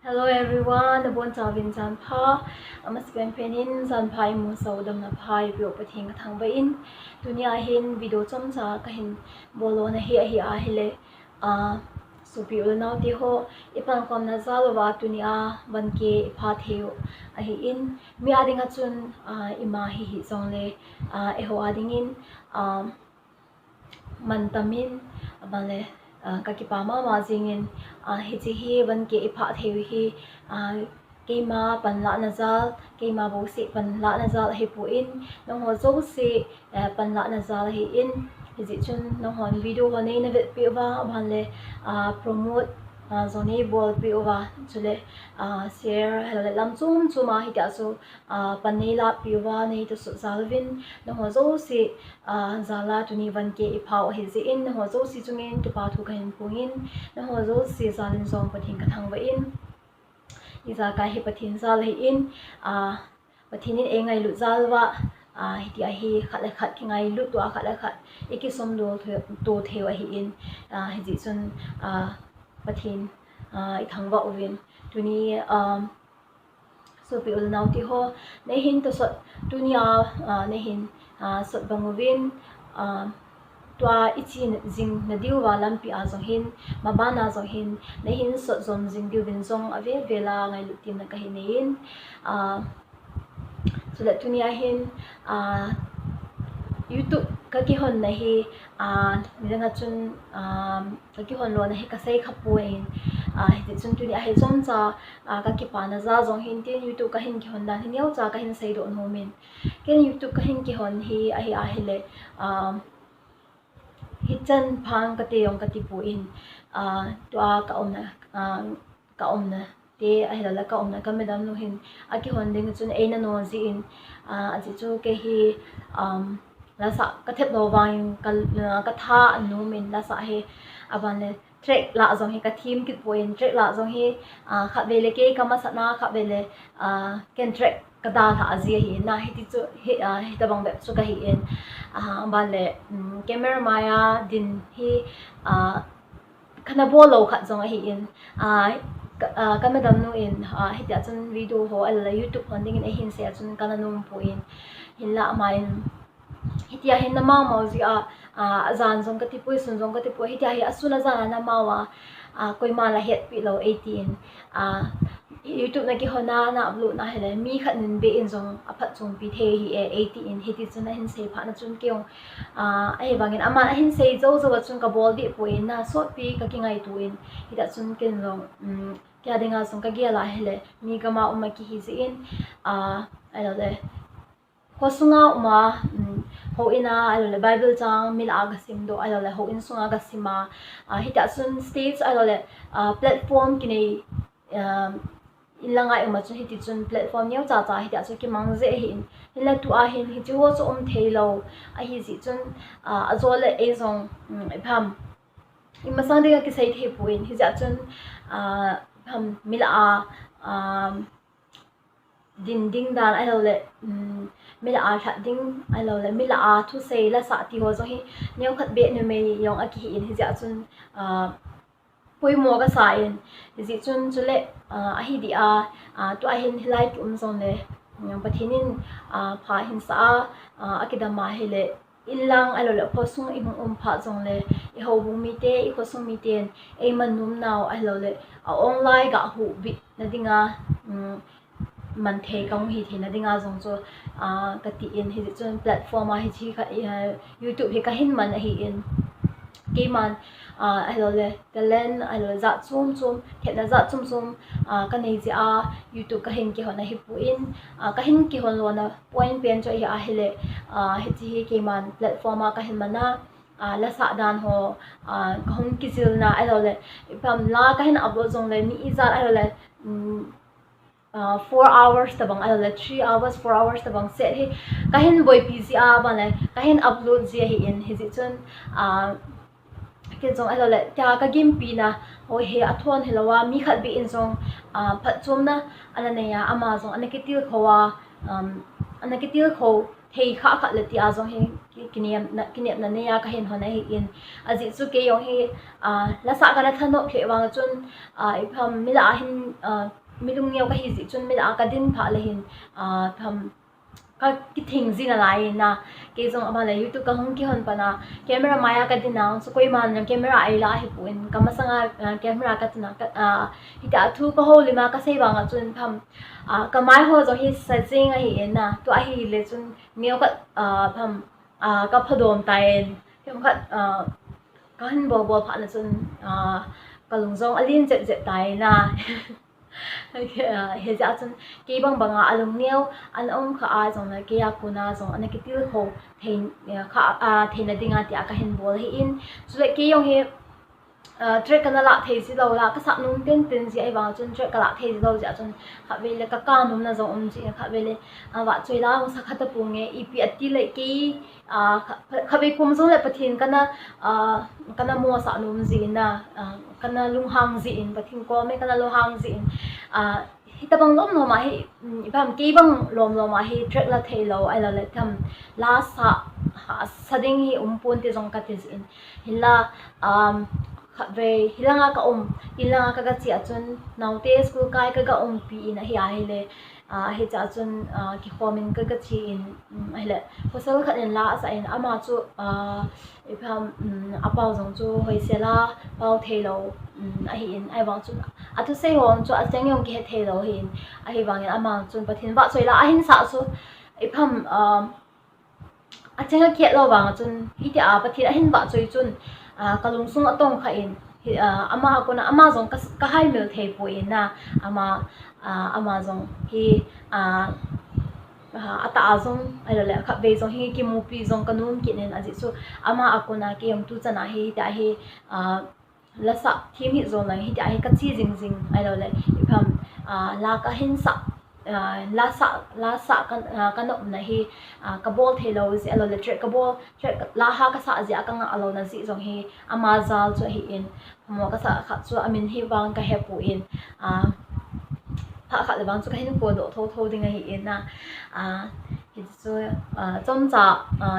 Hello everyone, nabon tawin zan pha amas pen penin zan phai mu so dam na phai bio pathing thang ba in dunia hin video chom cha ka hin bolo na hi a hile a supi ul nau ti ho ipang kom na zalo wa dunia ban ke pha theu a hi in mi adinga chun ima hi zong le eho adingin man tamin abale ka kipah ma jingin hi hi ban ke ephah theu hi keima pan la na zal keima bo se pan la na zal hi pu in nghojouse pan la na zal hi in hi chun hon video ho nei na vet pi wa ban le promote zone bol pi wa chule share hele lamchom chuma hi ta so pan nei la pi wa nei to so zalvin nghojouse zala tuni van ke ephah hi ji in nghojouse chungin ke pa thu khain pungin nghojouse zalin zong pathing ka thang ba in iza ka hi pathin zal hi in pathinin e ngailut zalwa hi ti hi khat khat ki ngailut to khat khat ekisom do to theu hi in hi ji chun pathin I thangwa ovin tuni so pi ul nau ti ho nei hin to sot tunia nei hin sot bangovin tua ichin jing ndiu wa lampi a zong hin mabana zong hin nei hin sot zom jing diuvem zong ave vela ngailut tim na ka hi nein so that tunia hin YouTube ka ki hon na hi midanga chun ka ki hon lo na hi ka sei khapuin hi chun tuni hi chom cha ka ki pa na za zong hin tin YouTube ka hin ki hon dan hin yau cha ka hin sei do no min ken YouTube ka hin ki hon hi a hi le hi chan phang ka te yong ka ti pu in to ka om na te ai la ka om na ka medam no hin a ki hon ding chun eina no ji in a ji chu ke hi la sa ka thep no wang ka tha nu min la sa he aban le trek la zong he ka thim ki point trek la zong he kha vele ke ka ma sa na kha vele ken trek ka da tha azia hi na hi ti chu he ta bang be chu ka hi in ban le camera maya din hi khana bo lo khat zong hi in ka madam no in hi ta chun video ho ala YouTube funding in hin se chun kana num po in hin la main hitia hin na ma ji azan zong ka ti pui sun zong ka ti pui hitia hi asuna zan na ma wa koi ma la het pi lo 18 YouTube na ki hona na upload na hele mi khat nin be in zong aphat chung pi the hi 18 hi ti chuna hin se pha na chun keong ai bangin ama hin se zo chun ka bol bi pui na sot pi ka ki ngai tu in hi ta chun ken zong kya dinga song ka gia la hele mi ka ma umma ki hi ji in ai lo le hosunga uma ho ina alo le bible chang mil aga sim do alo le ho in sunga ga sima hi ta sun stage alo le platform ki nei ilangai uma chu hi ti chun platform neu cha cha hi ta chu ki mang je hin hila tu a hin hi chu ho chu theilo a hi ji chun azole e zong pham imasang de ki sai the puin hi ja chun pham mil a din ding dan alo le mila a that ding alo le mila a thu sei la sa ti ho zo hi neu khat be ne me yong a ki in hi ja chun pui mo ka sa in ji chun chule a hi di to a hin hilai tum zon le pathinin pha hin sa akidama hele ilang alo le phosung imung pha zong le I ho bu mi te I phosung mi ten e manum naw alo le online ga hu bi na dinga man the kong hi thina dinga zong cho ka ti in hi chun platform hi chi kha YouTube hi ka hin man hi in ke man alo le talent alo za chum khena za chum ka nei ji YouTube ka hin ki hona hi pu in ka hin ki hon lo na point pen cho hi hi le hi chi hi ke man platform ka hin mana la sa dan ho khom ki zil na alo le pam la ka hin upload zong le ni za alo le 4 hours tabang alo le 3 hours 4 hours tabang set hi kahin boy pc ba le kahin upload je hi in hi ji chun ke jong alo le ta ka game pi na ho he athon hilawa mi khat bi in jong phat chom na ana ne ya ama jong ana ke til khowa ana ke til kho thei kha kha le ti a jong he kinep na niya kahin hona hi in aji chu ke yong hi la sa kana thano khe wang chun ipham mila hin milung yau ka hi ji chun mila ka din pha le hin pham ka ki thing ji na lai na ke jong ama la youtube ka hong ki hon pana camera maya ka din na so koi man camera ai la hi puin ka masanga camera ka tna hi ta thu ka ho lima ka sei wang chun pham ka mai ho zo hi sa jing a hi na to a hi le chun neo ka pham ka phadom tai kem khat ka hin bo pha na chun ka lung zong alin jet tai na he ja chun ke bang banga alung neo an ong kha a zong na ke ya kuna zong an ke til ho thein kha thein na dinga ti ka hin bol hi in chu le ke yong he trek kana la thei si lo la ka sa nung ten si ai wang chun trek ka la thei si lo ja chun kha ve le ka num na zong ji kha ve le vahchoilaa sa kha ta phonge ipi ati le ke kha ve kum zo le pathin kana mo sa num ji na kana lung hang ji in pathin ko me kana lo hang ji in hitabang lom lo ma hi bam ke bang lom lo ma hi trek la thei lo ai la le tham la sa ding hi pon te zong ka te in hila ve hilanga ka hilanga ka chi achun naute school kai ka pi in hi a hele he cha chun ki khomin ka chi in hele hosel khan la sa in ama chu ipham apau jong chu hoisela pau thelo a hi in ai wang chu athu sei hon chu achang yong ke thelo hin a hi wang ama chun pathin vahchoilaa a hin sa chu ipham achang ke lo wang chun hi ti pathir a hin vahchoi chun kalung sung atong kha in ama kona ama zong ka hai mil thei po in na ama zong hi ata zong ai le kha ve zong hi ki mu pi zong kanum ki nen aji chu ama akona ke yam tu chana hi ta hi lasa thim hi zong na hi ta hi ka chi jing ai le ipham la ka hin sa la sa kan na hi ka bol thelo si alo le trek ka bol trek la ha ka sa ji aka nga alo na ji jong hi ama zal chu hi in mo ka sa kha chu amin hi wang ka he pu in pha kha le wang chu ka hin po do tho ding hi in na hi chu chom cha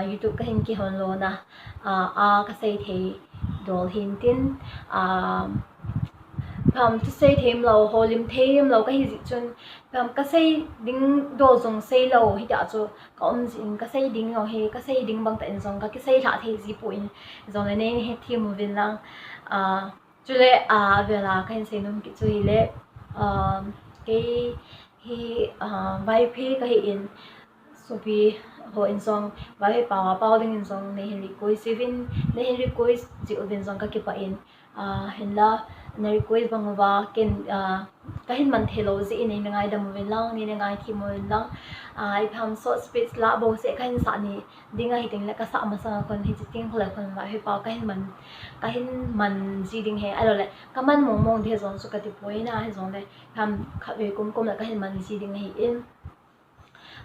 youtube ka hin ki hon lo na ka sei thei dol hin tin to say thêm lâu hồ lim thêm lâu cái gì chun cái say đinh đồ dùng say lâu hi đã cho có gì cái say đinh rồi he cái say đinh bằng tại dùng cái say thả thì gì bụi dùng này nên hết thêm một viên lang chú lệ về là cái say nông cái chú lệ cái hi vài phe cái in sopi ho in song vài bao đinh in song này hình request even này hình request chịu viên song cái kipah in hình la na request bangwa ken kahin man thelo ji nei ngai dam wen lang ni ngai thi mo lang ai pham so space la bo se kahin sa ni dinga hiting la ka sa ma sa kon hi chiting hole kon wa he pa kahin man ji ding he alo le kaman mong de zon su ka ti poina he zon le pham kha ve kum la kahin man ji ding he in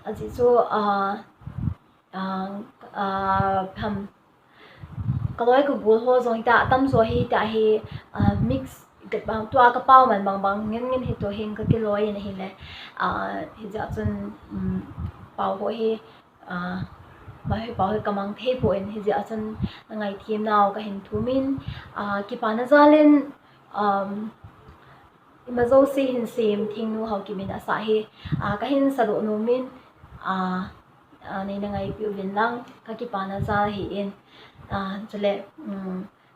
aji so pham kaloi ko bul ho zong ta tam zo hi ta hi mix ke bang tua ka pau man bang ngin hi to hing ka kiloi ne hi le hi ja chun pau ho hi ba hi pau hi kamang thei po en hi ja chun ngai thim naw ka hin thumin kipah na zalin ima zo si hin sim thing nu hau ki min asa hi ka hin salo nu min nei na ngai pi vin lang ka kipah na za hi in chule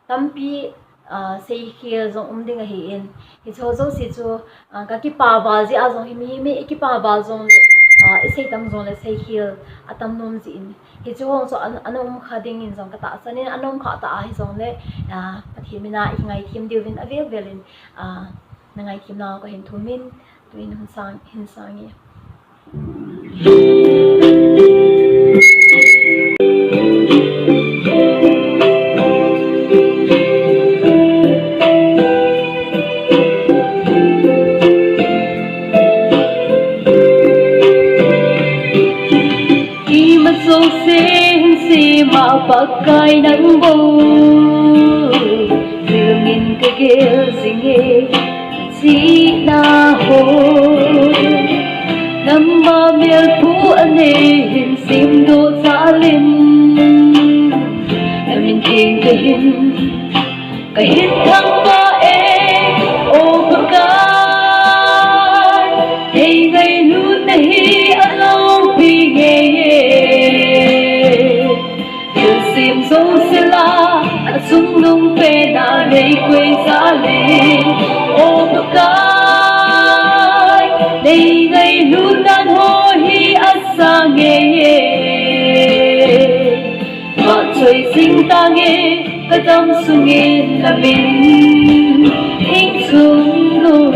tampi sei khil zong ding hi in hi cho zo si chu ka kipah wal ji a zong hi mi kipah wal zong le sei tam zong le sei khil atam nom ji in hi chu hong so anom khading in zong ka ta sanin anom kha ta hi zong le pathimina i ngai thim diuvem avel velin na ngai thim na ko hin thumin tuin hin sangi pakai ninbl zilngin kagil singe si na ho namba mel pu ane hin sim do salin hin cái hít thăng ba ô bờ cái thei ngailut nahi along pi sim jouse la chung nung pe na nei quê giá lên ô bờ cái thei ngailut nan ho hi asa nghe vahchoilaa sing ta nghe cái tâm sung nghe là mình hình chung nô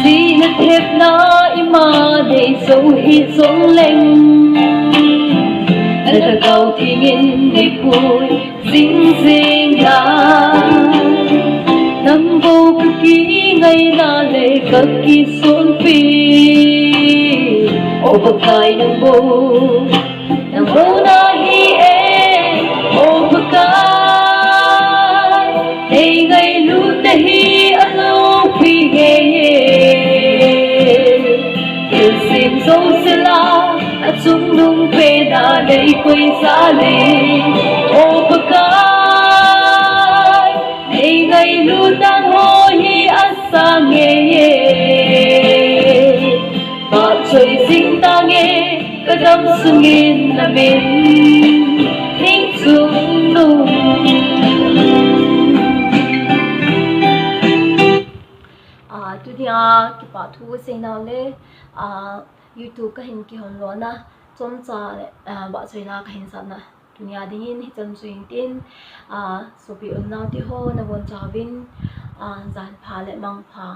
vì nó kiphna ima để dấu hi dấu lên anh ta cầu thì nhìn để vui ding ding la nimbl cực kỳ ngày na lệ cực kỳ xuân phi ô bậc cái nimbl na hi ô bậc cái thei ngailut nahi along pi sim jouse la chung nung pe na nei quê giá lên ô bậc cái thei ngailut nan ho hi asa nghe vahchoilaa sing ta nghe cái tâm sung nghe là mình hình chung nung dunia kipah thu sing nào le YouTube ka hin ki hon lo na chom cha vahchoilaa ka hin sa na dunia dingin hitem chuin tin Sopiteho na bon cha bin zan pha le mang pha